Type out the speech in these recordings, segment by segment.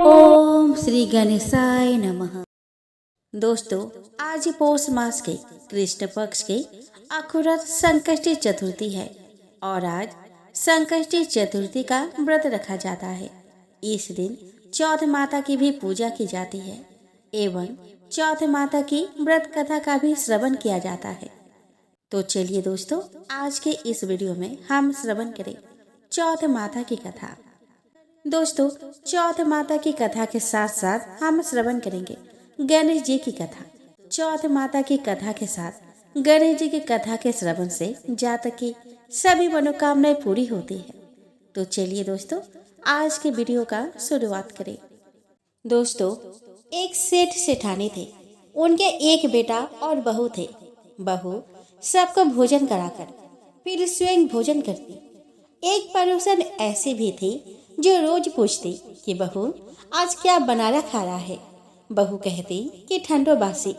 ओम श्री गणेशाय नमः। दोस्तों, आज पौष मास के कृष्ण पक्ष के अखुरत संकष्टी चतुर्थी है और आज संकष्टी चतुर्थी का व्रत रखा जाता है। इस दिन चौथ माता की भी पूजा की जाती है एवं चौथ माता की व्रत कथा का भी श्रवण किया जाता है। तो चलिए दोस्तों, आज के इस वीडियो में हम श्रवण करें चौथ माता की कथा। दोस्तों, चौथ माता की कथा के साथ साथ हम श्रवण करेंगे गणेश जी की कथा। चौथ माता की कथा के साथ गणेश जी की कथा के श्रवण से जातक की सभी मनोकामनाएं पूरी होती है। तो चलिए दोस्तों, आज के वीडियो का शुरुआत करें। दोस्तों, एक सेठ सेठानी थे। उनके एक बेटा और बहू थे। बहू सबको भोजन कराकर फिर स्वयं भोजन करती। एक पड़ोसन ऐसी भी थी जो रोज पूछती कि बहू आज क्या बनाना खा रहा है। बहू कहती कि ठंडो बासी।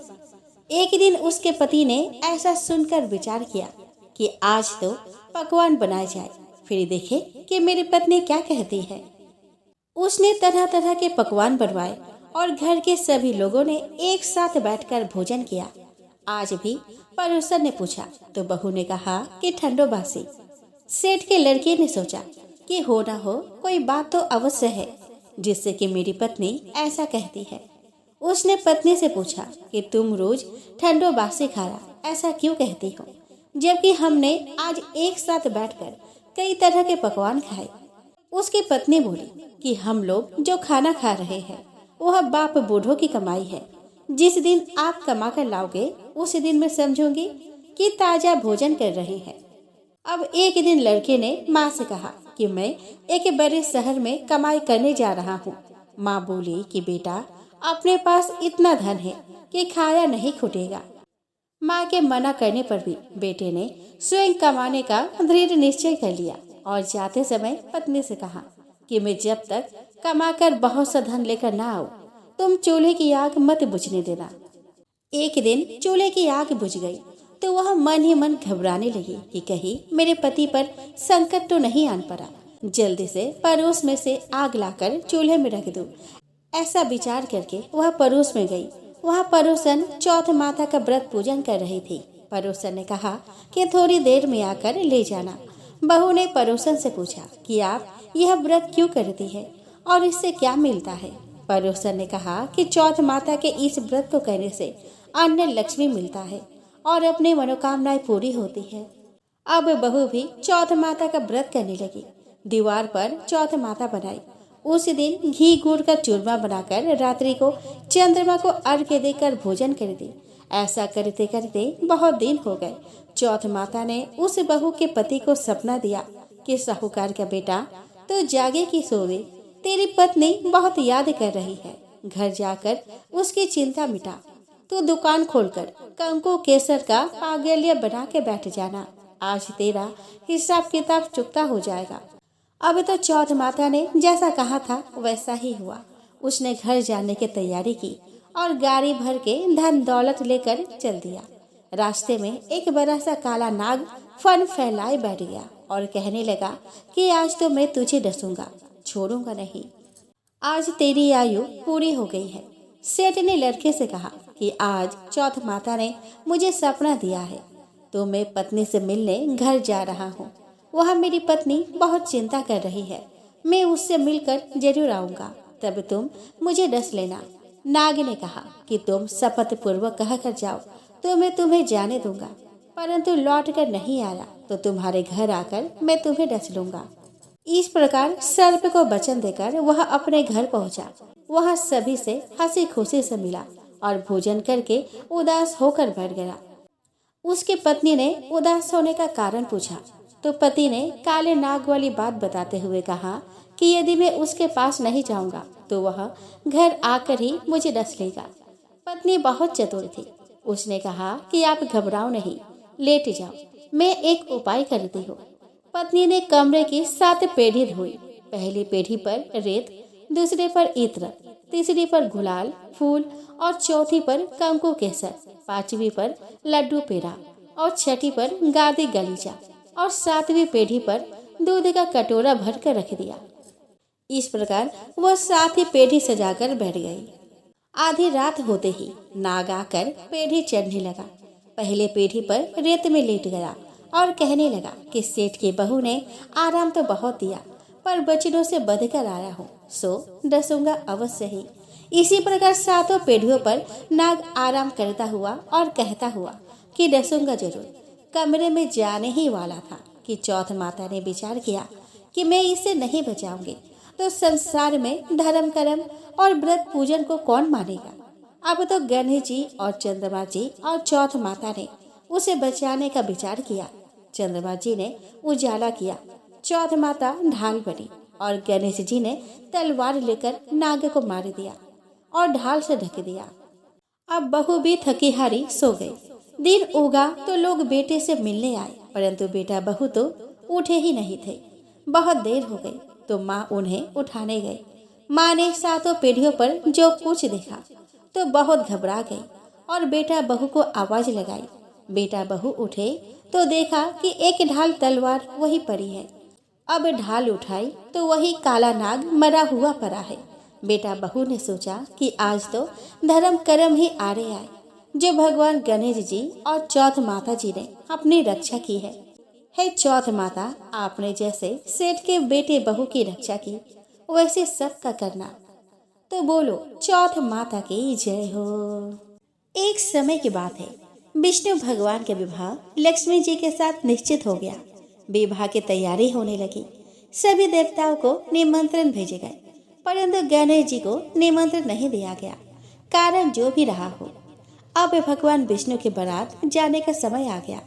एक दिन उसके पति ने ऐसा सुनकर विचार किया कि आज तो पकवान बनाए जाए, फिर देखे कि मेरी पत्नी क्या कहती है। उसने तरह तरह के पकवान बनवाए और घर के सभी लोगों ने एक साथ बैठकर भोजन किया। आज भी पड़ोसन ने पूछा तो बहू ने कहा कि ठंडो बासी। सेठ के लड़के ने सोचा कि हो ना हो कोई बात तो अवश्य है जिससे कि मेरी पत्नी ऐसा कहती है। उसने पत्नी से पूछा कि तुम रोज ठंडो बासी खाना ऐसा क्यों कहती हो, जबकि हमने आज एक साथ बैठकर कई तरह के पकवान खाए। उसकी पत्नी बोली कि हम लोग जो खाना खा रहे हैं वह बाप बूढ़ों की कमाई है। जिस दिन आप कमा कर लाओगे उस दिन मैं समझूंगी कि ताजा भोजन कर रहे हैं। अब एक दिन लड़के ने माँ से कहा कि मैं एक बड़े शहर में कमाई करने जा रहा हूँ। माँ बोली कि बेटा, अपने पास इतना धन है कि खाया नहीं छूटेगा। माँ के मना करने पर भी बेटे ने स्वयं कमाने का दृढ़ निश्चय कर लिया और जाते समय पत्नी से कहा कि मैं जब तक कमाकर बहुत सा धन लेकर ना आऊँ, तुम चूल्हे की आग मत बुझने देना। एक दिन चूल्हे की आग बुझ गई तो वह मन ही मन घबराने लगी कि कहीं मेरे पति पर संकट तो नहीं आन पड़ा। जल्दी से पड़ोस में से आग लाकर चूल्हे में रख दूं। ऐसा विचार करके वह पड़ोस में गई। वह पड़ोसन चौथ माता का व्रत पूजन कर रही थी। पड़ोसन ने कहा कि थोड़ी देर में आकर ले जाना। बहू ने पड़ोसन से पूछा कि आप यह व्रत क्यों करती है और इससे क्या मिलता है। पड़ोसन ने कहा कि चौथ माता के इस व्रत को करने से अन्न लक्ष्मी मिलता है और अपनी मनोकामनाएं पूरी होती है। अब बहू भी चौथ माता का व्रत करने लगी। दीवार पर चौथ माता बनाई। उस दिन घी गुड़ का चूरमा बनाकर रात्रि को चंद्रमा को अर्घ्य देकर भोजन कर दी। ऐसा करते करते बहुत दिन हो गए। चौथ माता ने उस बहू के पति को सपना दिया कि साहूकार का बेटा तो जागे की सोवे, तेरी पत्नी बहुत याद कर रही है। घर जाकर उसकी चिंता मिटा। तू दुकान खोलकर कंकु केसर का पागल्य बना के बैठ जाना। आज तेरा हिसाब किताब चुकता हो जाएगा। अब तो चौथ माता ने जैसा कहा था वैसा ही हुआ। उसने घर जाने की तैयारी की और गाड़ी भर के धन दौलत लेकर चल दिया। रास्ते में एक बड़ा सा काला नाग फन फैलाए बैठ गया और कहने लगा कि आज तो मैं तुझे डसूंगा, छोड़ूंगा नहीं। आज तेरी आयु पूरी हो गई है। सेठ ने लड़के से कहा कि आज चौथ माता ने मुझे सपना दिया है तो मैं पत्नी से मिलने घर जा रहा हूँ। वह मेरी पत्नी बहुत चिंता कर रही है। मैं उससे मिलकर जरूर आऊँगा, तब तुम मुझे डस लेना। नाग ने कहा कि तुम शपथ पूर्वक कह कर जाओ तो मैं तुम्हें जाने दूंगा, परंतु लौट कर नहीं आया तो तुम्हारे घर आकर मैं तुम्हें डस लूंगा। इस प्रकार सर्प को वचन देकर वह अपने घर पहुंचा। वह सभी से हंसी खुशी से मिला और भोजन करके उदास होकर बैठ गया। उसकी पत्नी ने उदास होने का कारण पूछा तो पति ने काले नाग वाली बात बताते हुए कहा कि यदि मैं उसके पास नहीं जाऊंगा तो वह घर आकर ही मुझे डस लेगा। पत्नी बहुत चतुर थी। उसने कहा कि आप घबराओ नहीं, लेट जाओ, मैं एक उपाय करती हूँ। पत्नी ने कमरे की 7 पेढ़ी धोई। पहली पेढ़ी पर रेत, दूसरे पर इत्र, तीसरी पर गुलाल फूल और चौथी पर कंकु केसर, 5वीं पर लड्डू पेड़ा और 6ठी पर गादी गलीचा और 7वीं पेढ़ी पर दूध का कटोरा भर कर रख दिया। इस प्रकार वह साथ ही पेढ़ी सजाकर बैठ गई। आधी रात होते ही नाग आकर पेढ़ी चढ़ने लगा। पहले पेढ़ी पर रेत में लेट गया और कहने लगा कि सेठ की बहू ने आराम तो बहुत दिया, पर बचनों से बध कर आया हूँ, सो डसूंगा अवश्य ही। इसी प्रकार सातों पेढ़ियों पर नाग आराम करता हुआ और कहता हुआ कि डसूंगा जरूर। कमरे में जाने ही वाला था कि चौथ माता ने विचार किया कि मैं इसे नहीं बचाऊंगी तो संसार में धर्म कर्म और व्रत पूजन को कौन मानेगा। अब तो गणेश जी और चंद्रमा जी और चौथ माता ने उसे बचाने का विचार किया। चंद्रमा जी ने उजाला किया, चौथ माता ढाल बनी और गणेश जी ने तलवार लेकर नाग को मार दिया और ढाल से ढक दिया। अब बहू भी थकी हारी सो गई। दिन उगा तो लोग बेटे से मिलने आए, परंतु बेटा बहू तो उठे ही नहीं थे। बहुत देर हो गई तो माँ उन्हें उठाने गई। माँ ने सातों पीढ़ियों पर जो कुछ देखा तो बहुत घबरा गई और बेटा बहू को आवाज लगाई। बेटा बहू उठे तो देखा कि एक ढाल तलवार वही पड़ी है। अब ढाल उठाई तो वही काला नाग मरा हुआ पड़ा है। बेटा बहू ने सोचा कि आज तो धर्म कर्म ही आड़े आए, जो भगवान गणेश जी और चौथ माता जी ने अपनी रक्षा की है। हे चौथ माता, आपने जैसे सेठ के बेटे बहू की रक्षा की, वैसे सबका करना। तो बोलो चौथ माता की जय हो। एक समय की बात है, विष्णु भगवान का विवाह लक्ष्मी जी के साथ निश्चित हो गया। विवाह की तैयारी होने लगी। सभी देवताओं को निमंत्रण भेजे गए, परंतु गणेश जी को निमंत्रण नहीं दिया गया। कारण जो भी रहा हो, अब भगवान विष्णु की बारात जाने का समय आ गया।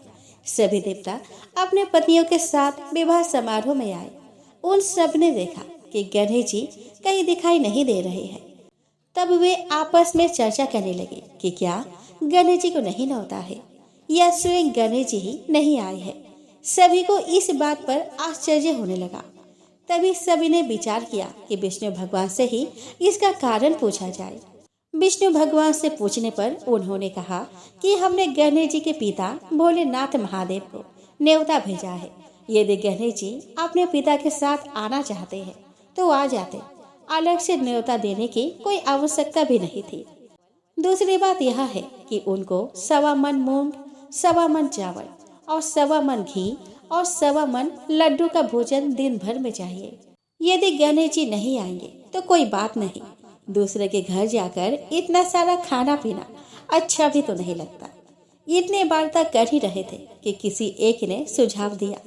सभी देवता अपने पत्नियों के साथ विवाह समारोह में आए। उन सब ने देखा कि गणेश जी कहीं दिखाई नहीं दे रहे हैं। तब वे आपस में चर्चा करने लगे कि क्या गणेश जी को नहीं लौटा है या स्वयं गणेश जी ही नहीं आए हैं। सभी को इस बात पर आश्चर्य होने लगा। तभी सभी ने विचार किया कि विष्णु भगवान से ही इसका कारण पूछा जाए। विष्णु भगवान से पूछने पर उन्होंने कहा कि हमने गणेश जी के पिता भोलेनाथ महादेव को न्योता भेजा है। यदि गणेश जी अपने पिता के साथ आना चाहते हैं तो आ जाते, अलग से न्योता देने की कोई आवश्यकता भी नहीं थी। दूसरी बात यह है कि उनको 1.25 मन मूंग, 1.25 मन चावल और 1.25 मन घी और 1.25 मन लड्डू का भोजन दिन भर में चाहिए। यदि गणेश जी नहीं आएंगे तो कोई बात नहीं, दूसरे के घर जाकर इतना सारा खाना पीना अच्छा भी तो नहीं लगता। इतने बार तक कर ही रहे थे कि किसी एक ने सुझाव दिया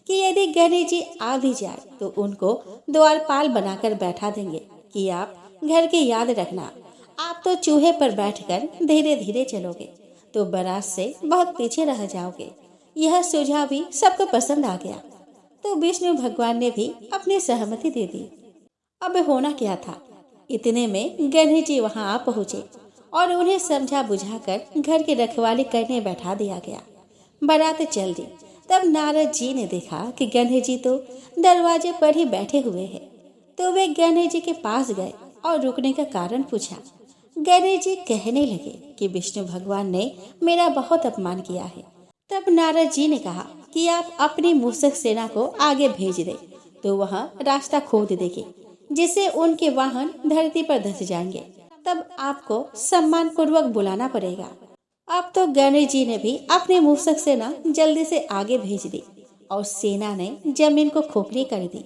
कि यदि गणेश जी आ भी जाए तो उनको द्वारपाल बनाकर बैठा देंगे कि आप घर की याद रखना, आप तो चूहे पर बैठकर धीरे धीरे चलोगे तो बारात से बहुत पीछे रह जाओगे। यह सुझाव भी सबको पसंद आ गया, तो विष्णु भगवान ने भी अपनी सहमति दे दी। अब होना क्या था, इतने में गणेश जी वहां आ पहुंचे और उन्हें समझा बुझाकर घर की रखवाली करने बैठा दिया गया। बारात चल दी। तब नारद जी ने देखा कि गणेश जी तो दरवाजे पर ही बैठे हुए हैं, तो वे गणेश जी के पास गए और रुकने का कारण पूछा। गणेश जी कहने लगे कि विष्णु भगवान ने मेरा बहुत अपमान किया है। तब नारद जी ने कहा कि आप अपनी मूषक सेना को आगे भेज दें, तो वह रास्ता खोद देगी, जिससे उनके वाहन धरती पर धंस जाएंगे। तब आपको सम्मान पूर्वक बुलाना पड़ेगा। अब तो गणेश जी ने भी अपनी मूषक सेना जल्दी से आगे भेज दी और सेना ने जमीन को खोखली कर दी।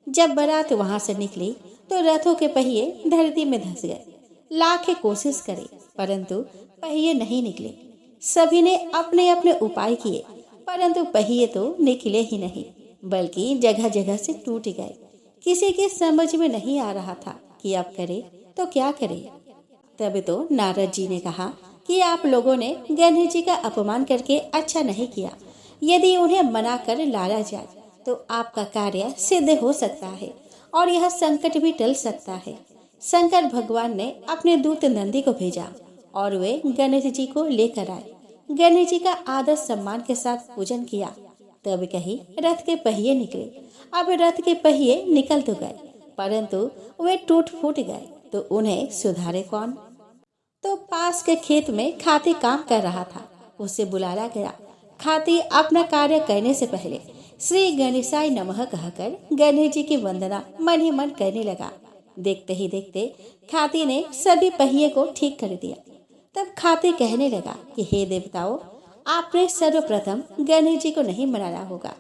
जब बारात वहां से निकली तो रथों के पहिए धरती में धंस गए। लाख कोशिश करे परंतु पहिए नहीं निकले। सभी ने अपने अपने उपाय किए, परंतु पहिए तो निकले ही नहीं, बल्कि जगह जगह से टूट गए। किसी के समझ में नहीं आ रहा था कि अब करे तो क्या करे। तब तो नारद जी ने कहा कि आप लोगों ने गणेश जी का अपमान करके अच्छा नहीं किया। यदि उन्हें मना कर लाया जाए तो आपका कार्य सिद्ध हो सकता है और यह संकट भी टल सकता है। शंकर भगवान ने अपने दूत नंदी को भेजा और वे गणेश जी को लेकर आए। गणेश जी का आदर सम्मान के साथ पूजन किया। तब कहीं रथ के पहिए निकले। अब रथ के पहिए निकल तो गए, परंतु वे टूट फूट गए, तो उन्हें सुधारे कौन। तो पास के खेत में खाती काम कर रहा था, उसे बुलाया गया। खाती अपना कार्य करने से पहले श्री गणेशाय नमः कहकर गणेश जी की वंदना मन ही मन करने लगा। देखते ही देखते खाती ने सभी पहिए को ठीक कर दिया। तब खाती कहने लगा कि हे देवताओं, आपने सर्वप्रथम गणेश जी को नहीं मनाया होगा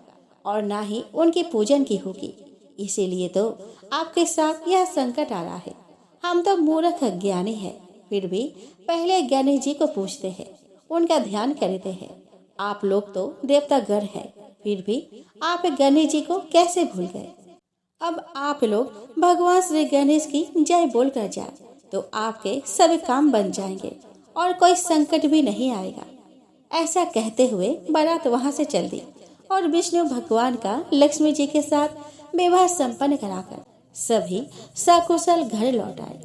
और ना ही उनकी पूजन की होगी, इसीलिए तो आपके साथ यह संकट आ रहा है। हम तो मूर्ख अज्ञानी है, फिर भी पहले गणेश जी को पूजते हैं, उनका ध्यान करते हैं। आप लोग तो देवतागण हैं, फिर भी आप गणेश जी को कैसे भूल गए? अब आप लोग भगवान श्री गणेश की जय बोलकर जाए तो आपके सभी काम बन जाएंगे और कोई संकट भी नहीं आएगा। ऐसा कहते हुए बारात वहां से चल दी और विष्णु भगवान का लक्ष्मी जी के साथ विवाह संपन्न कराकर सभी सकुशल घर लौट आए।